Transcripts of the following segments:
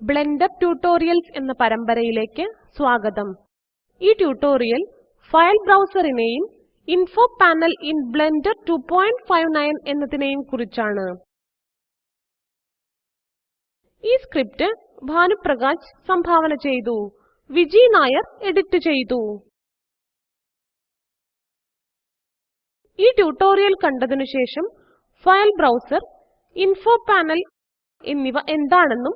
Blender tutorials എന്ന പരമ്പരയിലേക്ക് സ്വാഗതം. ഈ ട്യൂട്ടോറിയൽ ഫയൽ ബ്രൗസറിനെയും ഇൻഫോ പാനൽ ഇൻ ബ്ലെൻഡർ 259 എന്നതിനെയും കുറിച്ചാണ്. ഈ സ്ക്രിപ്റ്റ് ഭാനുപ്രകാശ് സംഭാവന ചെയ്തു. വിജി നായർ എഡിറ്റ് ചെയ്തു. ഈ ട്യൂട്ടോറിയൽ കണ്ടതിനു ശേഷം ഫയൽ ബ്രൗസർ, ഇൻഫോ പാനൽ എന്നിവ എന്താണെന്നും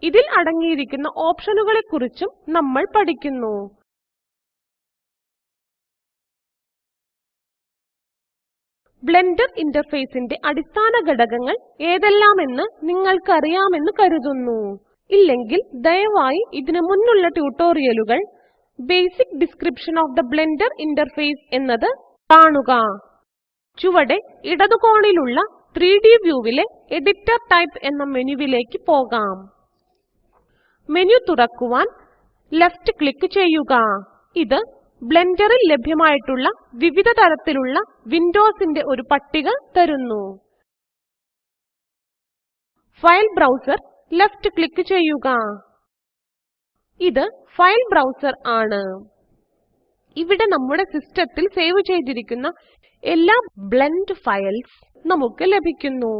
ഇതിൽ അടങ്ങിയിരിക്കുന്ന ഓപ്ഷനുകളെക്കുറിച്ചും നമ്മൾ പഠിക്കുന്നു. ബ്ലെൻഡർ ഇന്റർഫേസിന്റെ അടിസ്ഥാന ഘടകങ്ങൾ ഏതെല്ലാമെന്ന് നിങ്ങൾക്ക് അറിയാമെന്ന് കരുതുന്നു. ഇല്ലെങ്കിൽ ദയവായി ഇതിനു മുന്നുള്ള ട്യൂട്ടോറിയലുകൾ basic description of the blender interface എന്നത് കാണുക. ചുവടെ ഇടതുകോണിലുള്ള 3D വ്യൂവിലെ എഡിറ്റർ ടൈപ്പ് എന്ന മെനുവിലേക്ക് പോകാം. മെനു തുറക്കുവാൻ ലെഫ്റ്റ് ക്ലിക്ക് ചെയ്യുക. ഇത് ബ്ലെൻഡറിൽ ലഭ്യമായിട്ടുള്ള വിവിധ തരത്തിലുള്ള വിൻഡോസിന്റെ ഒരു പട്ടിക തരുന്നു. ഫയൽ ബ്രൗസർ ലെഫ്റ്റ് ക്ലിക്ക് ചെയ്യുക. ഇത് ഫയൽ ബ്രൗസർ ആണ്. ഇവിടെ നമ്മുടെ സിസ്റ്റത്തിൽ സേവ് ചെയ്തിരിക്കുന്ന എല്ലാ ബ്ലെൻഡ് ഫയൽസ് നമുക്ക് ലഭിക്കുന്നു.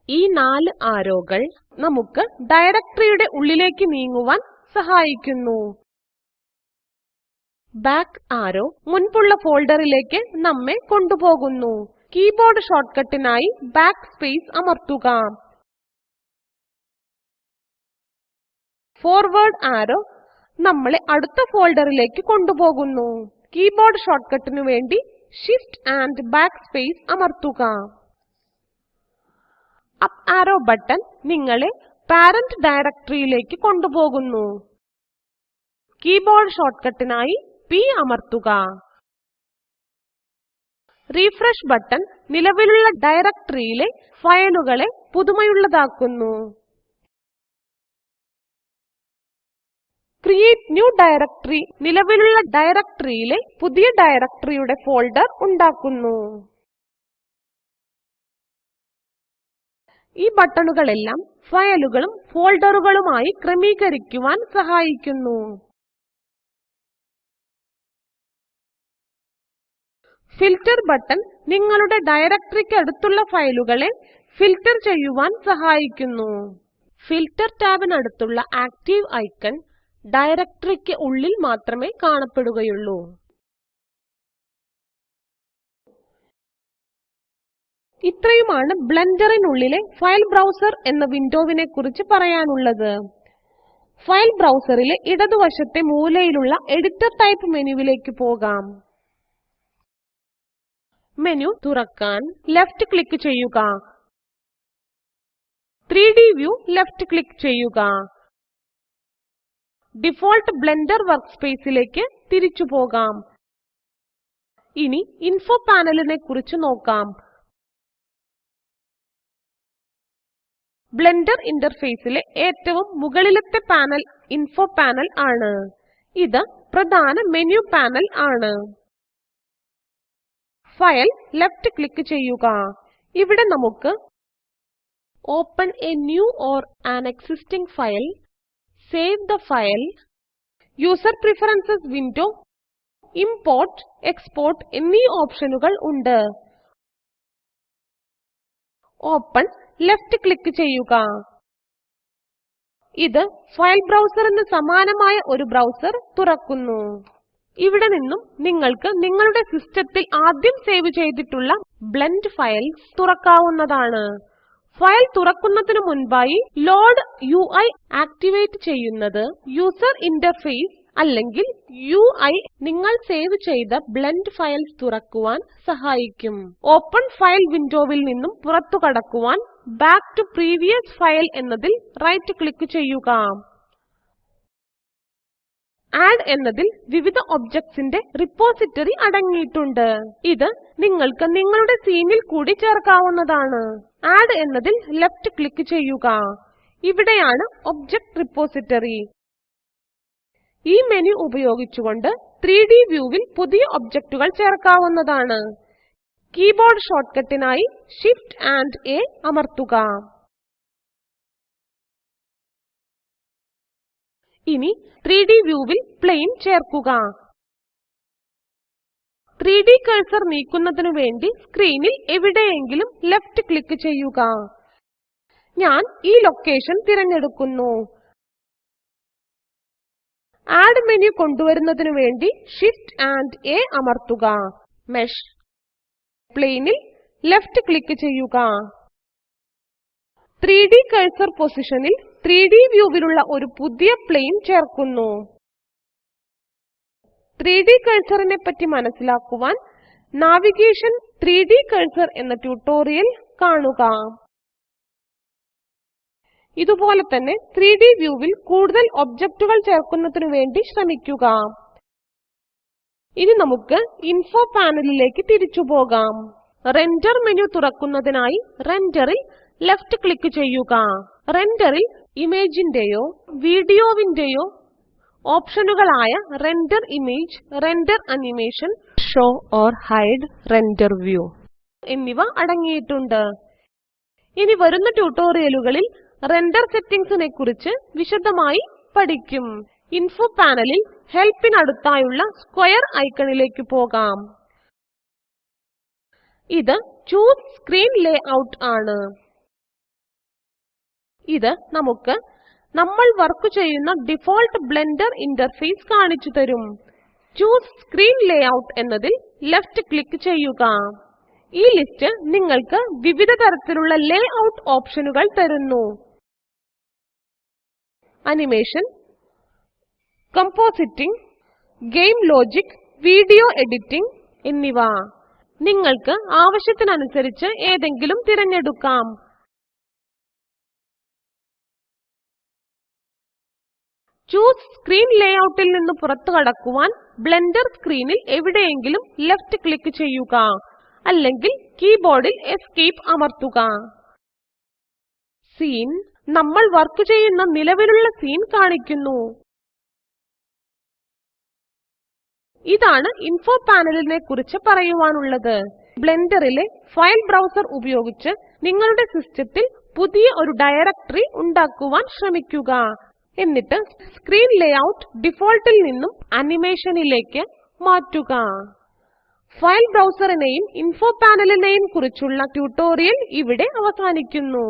ഈ 4 ആരോകൾ നമുക്ക് ഡയറക്ടറിയുടെ ഉള്ളിലേക്ക് നീങ്ങുവാൻ സഹായിക്കുന്നു. ബാക്ക് ആരോ മുൻപുള്ള ഫോൾഡറിലേക്ക് നമ്മെ കൊണ്ടുപോകുന്നു. കീബോർഡ് ഷോർട്ട്കട്ടിനായി ബാക്ക് സ്പേസ് അമർത്തുക. ഫോർവേഡ് ആരോ നമ്മളെ അടുത്ത ഫോൾഡറിലേക്ക് കൊണ്ടുപോകുന്നു. കീബോർഡ് ഷോർട്ട്കട്ടിനു വേണ്ടി ഷിഫ്റ്റ് ആൻഡ് ബാക്ക് സ്പേസ് അമർത്തുക. അപ്പ് ആരോ ബട്ടൺ നിങ്ങളെ പാരന്റ് ഡയറക്ടറിയിലേക്ക് കൊണ്ടുപോകുന്നു. കീബോർഡ് ഷോർട്ട്കട്ടിനായി P അമർത്തുക. റിഫ്രഷ് ബട്ടൺ നിലവിലുള്ള ഡയറക്ടറിയിലെ ഫയലുകളെ പുതുമയുള്ളതാക്കുന്നു. ക്രിയേറ്റ് ന്യൂ ഡയറക്ടറി നിലവിലുള്ള ഡയറക്ടറിയിലെ പുതിയ ഡയറക്ടറിയുടെ ഫോൾഡർ ഉണ്ടാക്കുന്നു. ഈ ബട്ടണുകളെല്ലാം ഫയലുകളും ഫോൾഡറുകളുമായി ക്രമീകരിക്കുവാൻ സഹായിക്കുന്നു. ഫിൽറ്റർ ബട്ടൺ നിങ്ങളുടെ ഡയറക്ടറിക്ക് അടുത്തുള്ള ഫയലുകളെ ഫിൽറ്റർ ചെയ്യുവാൻ സഹായിക്കുന്നു. ഫിൽറ്റർ ടാബിനടുത്തുള്ള ആക്റ്റീവ് ഐക്കൺ ഡയറക്ടറിക്ക് ഉള്ളിൽ മാത്രമേ കാണപ്പെടുകയുള്ളൂ. ഇത്രയുമാണ് ബ്ലെൻഡറിനുള്ളിലെ ഫയൽ ബ്രൗസർ എന്ന വിൻഡോവിനെ കുറിച്ച് പറയാനുള്ളത്. ഫയൽ ബ്രൗസറിലെ ഇടതുവശത്തെ മൂലയിലുള്ള എഡിറ്റർ ടൈപ്പ് മെനുവിലേക്ക് പോകാം. മെനു തുറക്കാൻ ലെഫ്റ്റ് ക്ലിക്ക് ചെയ്യുക. 3D വ്യൂ ലെഫ്റ്റ് ക്ലിക്ക് ചെയ്യുക. ഡിഫോൾട്ട് ബ്ലെൻഡർ വർക്ക്സ്പേസിലേക്ക് തിരിച്ചു പോകാം. ഇനി ഇൻഫോ പാനലിനെ കുറിച്ച് നോക്കാം. ബ്ലെൻഡർ ഇന്റർഫേസിലെ ഏറ്റവും മുകളിലത്തെ പാനൽ ഇൻഫോ പാനൽ ആണ്. ഇത് പ്രധാന മെനു പാനൽ ആണ്. ഫയൽ ലെഫ്റ്റ് ക്ലിക്ക് ചെയ്യുക. ഇവിടെ നമുക്ക് open A new or an existing file, save the file, user preferences window, import, export എന്നീ ഓപ്ഷനുകൾ ഉണ്ട്. ഓപ്പൻ ലെഫ്റ്റ് ക്ലിക്ക് ചെയ്യുക. ഇത് ഫയൽ ബ്രൗസറിന് സമാനമായ ഒരു ബ്രൗസർ തുറക്കുന്നു. ഇവിടെ നിന്നും നിങ്ങൾക്ക് നിങ്ങളുടെ സിസ്റ്റത്തിൽ ആദ്യം സേവ് ചെയ്തിട്ടുള്ള ബ്ലെൻഡ് ഫയൽസ് തുറക്കാവുന്നതാണ്. ഫയൽ തുറക്കുന്നതിനു മുൻപായി ലോഡ് UI ആക്ടിവേറ്റ് ചെയ്യുന്നത് യൂസർ ഇന്റർഫേസ് അല്ലെങ്കിൽ UI നിങ്ങൾ സേവ് ചെയ്ത ബ്ലെൻഡ് ഫയൽസ് തുറക്കുവാൻ സഹായിക്കും. ഓപ്പൺ ഫയൽ വിൻഡോവിൽ നിന്നും പുറത്തു കടക്കുവാൻ ബാക്ക് ടു പ്രീവിയസ് ഫയൽ എന്നതിൽ റൈറ്റ് ക്ലിക്ക് ചെയ്യുക. ആഡ് എന്നതിൽ വിവിധ ഒബ്ജക്ട്സിന്റെ റിപ്പോസിറ്ററി അടങ്ങിയിട്ടുണ്ട്. ഇത് നിങ്ങൾക്ക് നിങ്ങളുടെ സീനിൽ കൂടി ചേർക്കാവുന്നതാണ്. ആഡ് എന്നതിൽ ലെഫ്റ്റ് ക്ലിക്ക് ചെയ്യുക. ഇവിടെയാണ് ഒബ്ജക്ട് റിപ്പോസിറ്ററി. ഈ മെനു ഉപയോഗിച്ചുകൊണ്ട് 3D വ്യൂവിൽ പുതിയ ഒബ്ജക്റ്റുകൾ ചേർക്കാവുന്നതാണ്. കീബോർഡ് ഷോർട്ട്കട്ടിനായി Shift and A അമർത്തുക. ഇനി 3D വ്യൂവിൽ പ്ലെയിൻ ചേർക്കുക. 3D കഴ്സർ നീക്കുന്നതിനു വേണ്ടി സ്ക്രീനിൽ എവിടെയെങ്കിലും ലെഫ്റ്റ് ക്ലിക്ക് ചെയ്യുക. ഞാൻ ഈ ലൊക്കേഷൻ തിരഞ്ഞെടുക്കുന്നു. ആഡ് മെനു കൊണ്ടുവരുന്നതിനു വേണ്ടി Shift ആൻഡ് A അമർത്തുക. മെഷ് പ്ലെയിനിൽ ലെഫ്റ്റ് ക്ലിക്ക് ചെയ്യുക. 3D കഴ്സർ പൊസിഷനിൽ 3D വ്യൂവിലുള്ള ഒരു പുതിയ പ്ലെയിൻ ചേർക്കുന്നു. 3D കഴ്സറിനെ പറ്റി മനസ്സിലാക്കുവാൻ നാവിഗേഷൻ 3D കഴ്സർ എന്ന ട്യൂട്ടോറിയൽ കാണുക. ഇതുപോലെ തന്നെ 3D വ്യൂവിൽ കൂടുതൽ ഒബ്ജക്റ്റുകൾ ചേർക്കുന്നതിനു വേണ്ടി ശ്രമിക്കുക. ഇനി നമുക്ക് ഇൻഫോ പാനലിലേക്ക് തിരിച്ചു പോകാം. റെൻഡർ മെനു തുറക്കുന്നതിനായി റെൻഡറിൽ ലെഫ്റ്റ് ക്ലിക്ക് ചെയ്യുക. റെൻഡറിൽ ഇമേജിന്റെയോ വീഡിയോവിന്റെയോ ഓപ്ഷനുകളായ render image, render animation, show or hide, render view എന്നിവ അടങ്ങിയിട്ടുണ്ട്. ഇനി വരുന്ന ട്യൂട്ടോറിയലുകളിൽ റെൻഡർ സെറ്റിംഗ്സിനെ കുറിച്ച് വിശദമായി പഠിക്കും. ഇൻഫോ പാനലിൽ ഹെൽപ്പിനടുത്തായുള്ള സ്ക്വയർ ഐക്കണിലേക്ക് പോകാം. ഇത് ചൂസ് സ്ക്രീൻ ലേഔട്ട് ആണ്. ഇത് നമുക്ക് നമ്മൾ വർക്ക് ചെയ്യുന്ന ഡിഫോൾട്ട് ബ്ലെൻഡർ ഇന്റർഫേസ് കാണിച്ചു തരും. ചൂസ് സ്ക്രീൻ ലേഔട്ട് എന്നതിൽ ലെഫ്റ്റ് ക്ലിക്ക് ചെയ്യുക. ഈ ലിസ്റ്റ് നിങ്ങൾക്ക് വിവിധ തരത്തിലുള്ള ലേഔട്ട് ഓപ്ഷനുകൾ തരുന്നു. Animation, compositing, game logic, video editing എന്നിവ. നിങ്ങൾക്ക് ആവശ്യത്തിനനുസരിച്ച് ഏതെങ്കിലും തിരഞ്ഞെടുക്കാം. ചൂസ് സ്ക്രീൻ ലേഔട്ടിൽ നിന്ന് പുറത്തു കടക്കുവാൻ ബ്ലെൻഡർ സ്ക്രീനിൽ എവിടെയെങ്കിലും ലെഫ്റ്റ് ക്ലിക്ക് ചെയ്യുക. അല്ലെങ്കിൽ കീബോർഡിൽ എസ്കേപ്പ് അമർത്തുക. സീൻ നമ്മൾ വർക്ക് ചെയ്യുന്ന നിലവിലുള്ള സീൻ കാണിക്കുന്നു. ഇതാണ് ഇൻഫോ പാനലിനെ കുറിച്ച് പറയുവാനുള്ളത്. ബ്ലെൻഡറിലെ ഫയൽ ബ്രൗസർ ഉപയോഗിച്ച് നിങ്ങളുടെ സിസ്റ്റത്തിൽ പുതിയ ഒരു ഡയറക്ടറി ഉണ്ടാക്കുവാൻ ശ്രമിക്കുക. എന്നിട്ട് സ്ക്രീൻ ലേഔട്ട് ഡിഫോൾട്ടിൽ നിന്നും അനിമേഷനിലേക്ക് മാറ്റുക. ഫയൽ ബ്രൗസറിനെയും ഇൻഫോ പാനലിനെയും കുറിച്ചുള്ള ട്യൂട്ടോറിയൽ ഇവിടെ അവസാനിക്കുന്നു.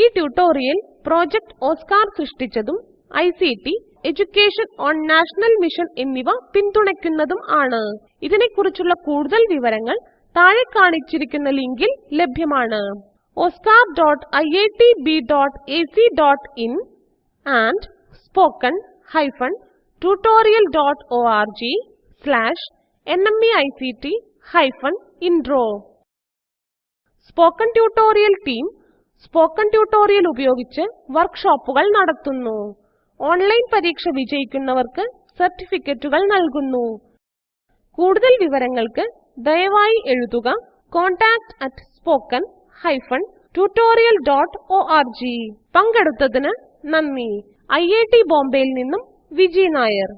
ഈ ട്യൂട്ടോറിയൽ പ്രോജക്റ്റ് ഓസ്കാർ സൃഷ്ടിച്ചതും ICT education on national mission എന്നിവ പിന്തുണയ്ക്കുന്നതും ആണ്. ഇതിനെക്കുറിച്ചുള്ള കൂടുതൽ വിവരങ്ങൾ താഴെ കാണിച്ചിരിക്കുന്ന ലിങ്കിൽ ലഭ്യമാണ്. oscar.iitb.ac.in and spoken-tutorial.org/nmeict-intro. Spoken tutorial team spoken tutorial ഉപയോഗിച്ച് വർക്ക്ഷോപ്പുകൾ നടത്തുന്നു. ഓൺലൈൻ പരീക്ഷ വിജയിക്കുന്നവർക്ക് സർട്ടിഫിക്കറ്റുകൾ നൽകുന്നു. കൂടുതൽ വിവരങ്ങൾക്ക് ദയവായി എഴുതുക contact@spoken-tutorial.org. പങ്കെടുത്തതിന് നന്ദി. ഐഐടി ബോംബെയിൽ നിന്നും വിജി നായർ.